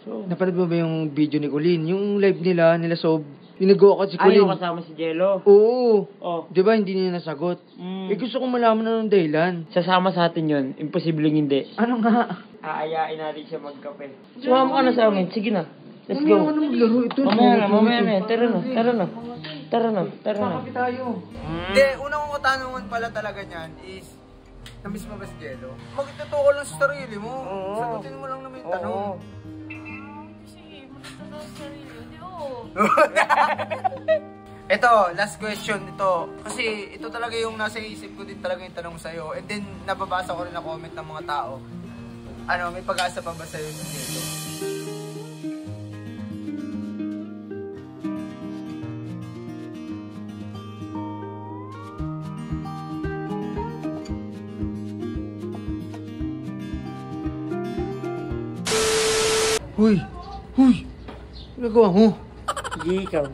So, napanood mo ba yung video ni Colleen? Yung live nila Sob, yung nag-go ako si Colleen. Ayaw kasama si Jello. Oo. Oh. Di ba hindi niya nasagot? Eh gusto kong malaman na ng dahilan. Sasama sa atin yun. Imposibleng hindi. Ano nga? Aayain natin siya magkape. Sumama ka na sa amin. Sige na. Let's go. Ano maglaro ito? Mamaya na. Tara na. Kakapit tayo. Hindi, unang kong katanungan pala talaga niyan is, namiss mo ba si Jello? Magtutuko lang sa sarili mo. Sagutin mo lang naman yung tanong. Sige, maganda daw sa sarili. Hindi, oo. Ito, last question ito. Kasi ito talaga yung nasa isip ko din talaga yung tanong sa'yo. And then, nababasa ko rin na comment ng mga tao. Ano, may pag-asa pa ba sa'yo si Jello? Huy! Nagawa mo? Sige, ikaw.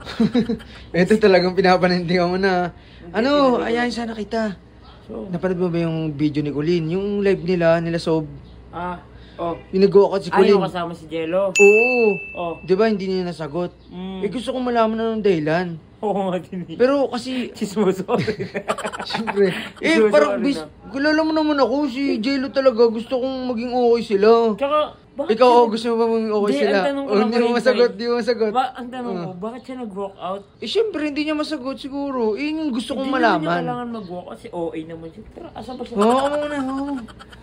Ito talagang pinapanindigan mo na. Ano, ayahin sana kita. So, Napanood mo ba yung video ni Colleen? Yung live nila Sob, oh. yung nag-go ako si Colleen. Ayaw kasama si Jello. Oo. Oh. Di ba hindi niya nasagot? Eh gusto kong malaman na ng dahilan. Oo nga din. Pero kasi, Chismoso. siyempre, Gusto parang rin kilala mo naman ako, si Jello talaga, gusto kong maging okay sila. Tsaka, bakit Ikaw, siya- gusto mo ba maging okay Hindi, sila? ang tanong ko O, lang hindi mo kay masagot, Insay. hindi mo masagot. Ang tanong ko, bakit siya nag-walk out? Siyempre, hindi niya masagot siguro. Yun yung gusto kong Hindi naman niya malaman. kailangan mag-walk out kasi OA naman siya. Pero asan ba siya? Oo, muna, oo.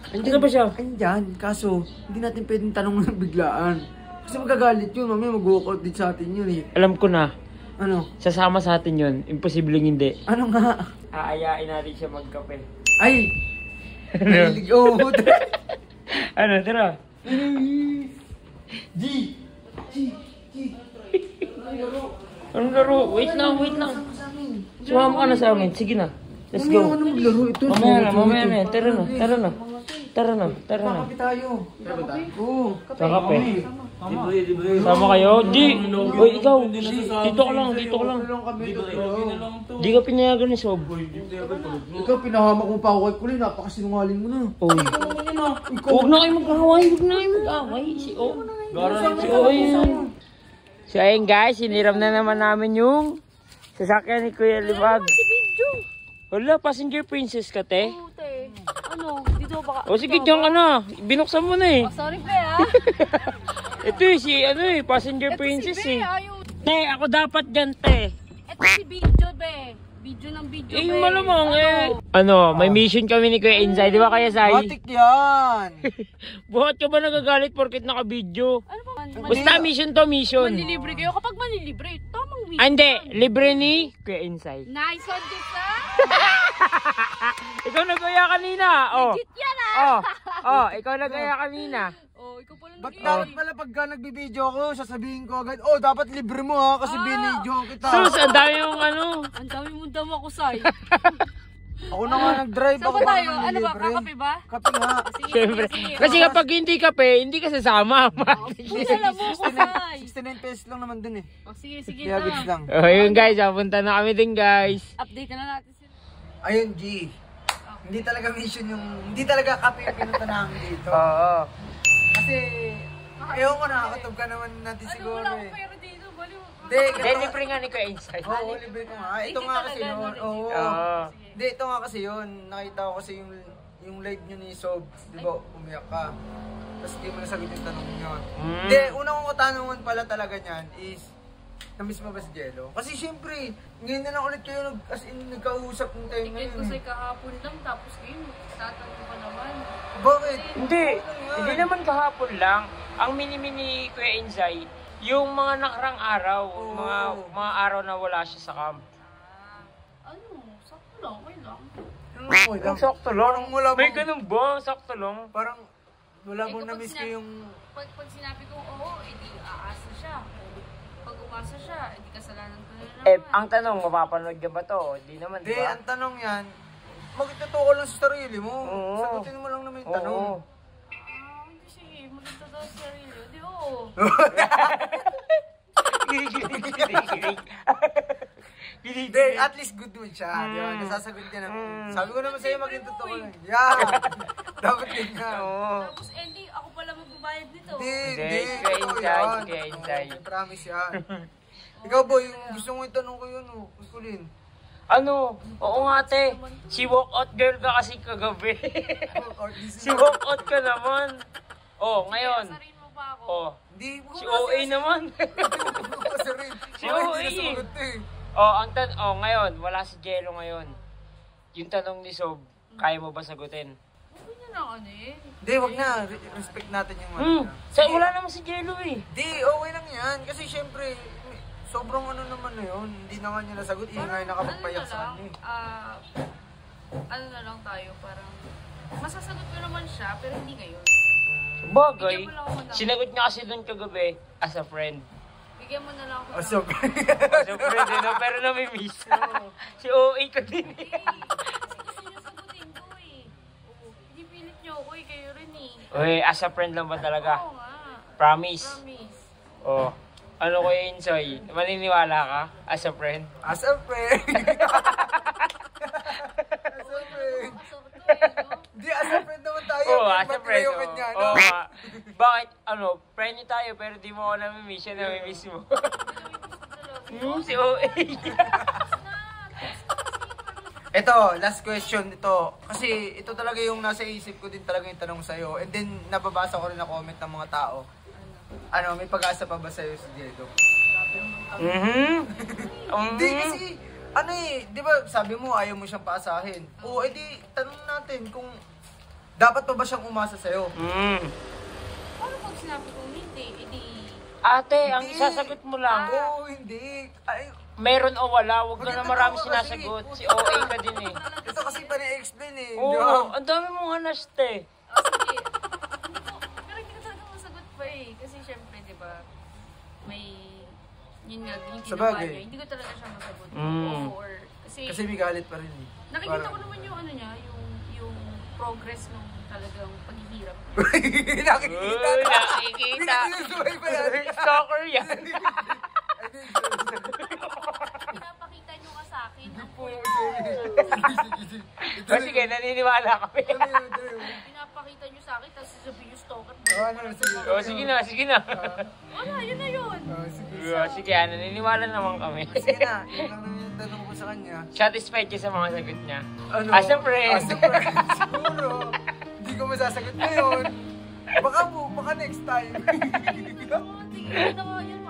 Asan ba siya? Andyan, kaso, hindi natin pwedeng tanong ng biglaan. Kasi magagalit yun, mamaya mag-walkout din sa atin yun eh. Alam ko na. Ano? Sasama sa atin yun. Imposibleng hindi. Ano nga? Aayain natin siya magkape. Ay! Nalilig, oo. Ano, tara. G! Anong laro? Wait lang. Sumama ka na sa amin. Sige na. Let's go. Ano maglaro ito? Mamaya na. Tara na. Kakapit tayo. Oo. Sa kape. Sama kayo? Di! Uy, ikaw! Dito ka lang. Di ka pinayagan ni Sob. Ikaw, pinahamak mo pa ako kay Kulin. Napakasinungaling mo na. Uy. Huwag na kayo mag-away. Si O. So ayun guys, siniram na naman namin yung sasakyan ni Kuya Libag. Si Bidyo. Wala, passenger princess ka, te. Pute. Ano, dito baka... O sige, diyan ka na. Binuksan mo na eh. Oh, sorry, pre, ha? Ito eh, passenger princess si eh. Be, ayaw. Te, ako dapat dyan, te. Ito si Bidyo, be. Video ng video, Eh, be. malamang eh. Ano, may mission kami ni Kuya Insay, di ba kaya, Sai? Matik yan! Bakit ka ba nagagalit porket naka-video? Ano ba? Basta mission to mission. Manlilibre kayo. Kapag manlilibre, tamang video. Ah, hindi, libre ni Kuya Insay. Nice one, Tita. Ikaw nag-aya kanina. Oh. Legit yan, ha? Ikaw nag-aya kanina. Oh, ikaw pala Ba't dapat pala pagka nagbibideo ako, sasabihin ko agad, oh, dapat libre mo ha, kasi binidyo kita. Sus, ang dami yung ano. Ang dami mong dama ko, Sai. Ako na nga nag-drive Saan ako ba tayo? para Ano ba? libre. Kakape ba? Kape nga. Sige, Siyempre. sige. Kasi kapag hindi kape, hindi ka sasama. Alam mo ko, Sai. 69 pesos lang naman dun eh. Oh, sige, Kaya goods na. lang. Ayun guys, papunta na kami din guys. Update na natin sila. Ayun, G. Hindi talaga mission yung, hindi talaga kape yung pinunta namin dito. Oo. Kasi, ewan ko nakakatog ka naman natin Ano, siguro wala akong eh. pera dito. Baliw. Hindi, Then, libre nga ni Kuya Insay. Oo, libre ko nga. Ito nga kasi yun. Oo. Oo. Hindi, ito nga kasi yun. Nakita ko kasi yung live nyo ni Sob. Di ba, umiyak ka. Tapos di mo nasagot yung tanong nyo. Hindi, unang kong katanungan pala talaga niyan is, namiss mo ba si Jello? Kasi syempre, ngayon na lang ulit kayo nagkausap ng time na Ticket yun. ko sa'y kahapon lang. Tapos ngayon, tatanong ko pa naman. Bakit? Hindi naman kahapon lang. Ang mini-mini Kuya Insay, yung mga nakarang araw, mga araw na wala siya sa camp. Ano? Sakto lang. Okay lang. Ang sakto lang. Parang wala May bang- ganun ba? Sakto lang. Parang, wala bang kapag namiss ko yung... Pag sinabi ko, oo, edi aasa siya. Pag umasa siya, edi kasalanan ko na naman. Ang tanong, mapapanood ka ba to? Hindi naman, Hindi, di ba? ang tanong yan, magtutuko lang sa sarili mo. Oo. Sagutin mo lang naman yung tanong. Oo. Hindi sige, maganda daw sa sarili. Di, oo. Hindi, at least good mood siya. Di ba? Nasasagot niya na. Sabi ko naman sa'yo, maging totoo lang. Yeah! Dapat din nga. Oo. Tapos, Andy, ako pala magbabayad nito. dito. Hindi. Kuya Totoo Insay, yan. si Kuya Insay. Oo, promise yan. Ikaw boy, gusto mo itanong ko yun, Kulin. Ano? Oo nga, te. Si walkout girl ka kasi kagabi. Si walkout ka naman. Oh, ngayon. Asarin mo pa ako. Oh, Hindi, si OA naman. Si OA. Ngayon, wala si Jello ngayon. Yung tanong ni Sob, kaya mo ba sagutin? Huwag niya na ano eh. Hindi, wag na. Respect natin yung ano niya. Wala naman si Jello eh. Di, okay lang yan. Kasi syempre, sobrang ano naman na yun. Hindi na nga niya nasagot. Ingay nakapagpayak sa kanya eh. Ano na lang tayo, parang masasagot ko naman siya, pero hindi ngayon. Bagay, Bigyan mo lang ako ng- sinagot niya kasi doon kagabi as a friend. Bigyan mo na lang ako. Oh, so, As a friend, pero namimiss. Si OA ka din eh. Kasi gusto niya sagutin ko eh. Oo. Hindi pilit niyo ako eh, kayo rin eh. Uy, as a friend lang ba talaga? Oo nga. Promise. Promise. Oh. Ano ko yun, Soy? Maniniwala ka as a friend? as a friend. As a friend. Kasok to eh, no? Di, as a friend naman tayo. Oo, Ba't as a friend. kayo kanya, no? Oo nga. Bakit, friend niyo tayo pero di mo ako namimiss siya, namimiss mo. Si OA. Ito, last question ito. Kasi ito talaga yung nasa isip ko din talaga yung tanong sa'yo. And then, nababasa ko rin na comment ng mga tao. Ano, may pag-asa pa ba sa'yo si Diego? Hindi kasi, ano eh, di ba sabi mo ayaw mo siyang paasahin. Oo, edi tanong natin kung dapat pa ba siyang umasa sa'yo? Paano pag sinabi kong hindi, edi... Ate, ang Hindi. isasagot mo lang, Oo, hindi. Ay, meron o wala, huwag ka na Maganda marami ako kasi. sinasagot. Si OA ka din eh. ito kasi pa na-explain eh. di ba? Oo, ang dami mong hanas, te. Sige. Pero hindi ko talaga masagot pa eh. Kasi syempre, di ba, may... Yun nga, yung Sa ginawa bagay. niya. Hindi ko talaga siya masagot. Mm. Or, kasi Kasi may galit pa rin eh. nakikita ko naman yung ano niya, yung progress ng talagang paghihirap. Nakikita Uy, na. nakikita. Sinusuway pa yan. Stalker yan. Pinapakita niyo ka sa akin. O sige, naniniwala kami. Pinapakita niyo sa akin, tapos sasabihin niyo stalker. O sige na. Wala, yun na yun. Sige, naniniwala naman kami. Sige na, yun lang naman yung tanong ko sa kanya. Satisfied ka sa mga sagot niya. Ano? As a friend. As a friend, siguro. Hindi ko masasagot ngayon. Baka next time. Tingnan na nga yun.